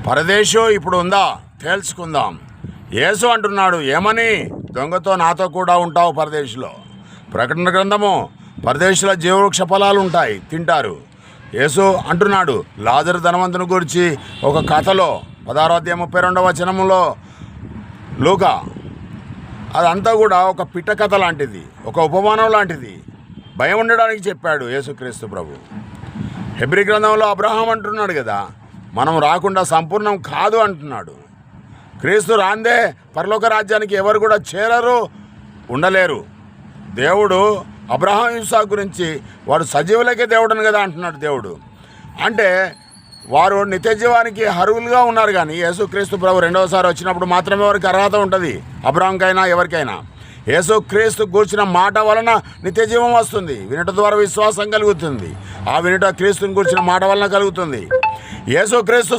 పరదేశం ఇప్పుడు ఉందా తేల్చుకుందాం. యేసు అంటున్నాడు, ఏమని? దొంగతో నాతో కూడా ఉంటావు పరదేశంలో. ప్రకటన గ్రంథము, పరదేశంలో జీవవృక్ష ఫలాలు ఉంటాయి, తింటారు. యేసు అంటున్నాడు లాజరు ధనవంతుని గురించి ఒక కథలో 16వ అధ్యాయం 32వ వచనంలో లూకా. అదంతా కూడా ఒక పిట్ట కథ లాంటిది, ఒక ఉపమానం లాంటిది. భయం ఉండడానికి చెప్పాడు యేసుక్రీస్తు ప్రభు. హెబ్రీ గ్రంథంలో అబ్రహాం అంటున్నాడు కదా, మనం రాకుండా సంపూర్ణం కాదు అంటున్నాడు. క్రీస్తు రాందే పరలోక రాజ్యానికి ఎవరు కూడా చేరరు, ఉండలేరు. దేవుడు అబ్రహాం ఇస్సాకు గురించి వాడు సజీవులకే దేవుడని కదా అంటున్నాడు దేవుడు. అంటే వారు నిత్యజీవానికి అర్హులుగా ఉన్నారు, కానీ యేసుక్రీస్తు ప్రభు రెండవసారి వచ్చినప్పుడు మాత్రమే వారికి అర్హత ఉంటుంది, అబ్రహాంకైనా ఎవరికైనా. యేసుక్రీస్తు కూర్చిన మాట వలన నిత్యజీవం వస్తుంది. వినుట ద్వారా విశ్వాసం కలుగుతుంది. ఆ వినుట క్రీస్తుని కూర్చిన మాట వలన కలుగుతుంది. యేసుక్రీస్తు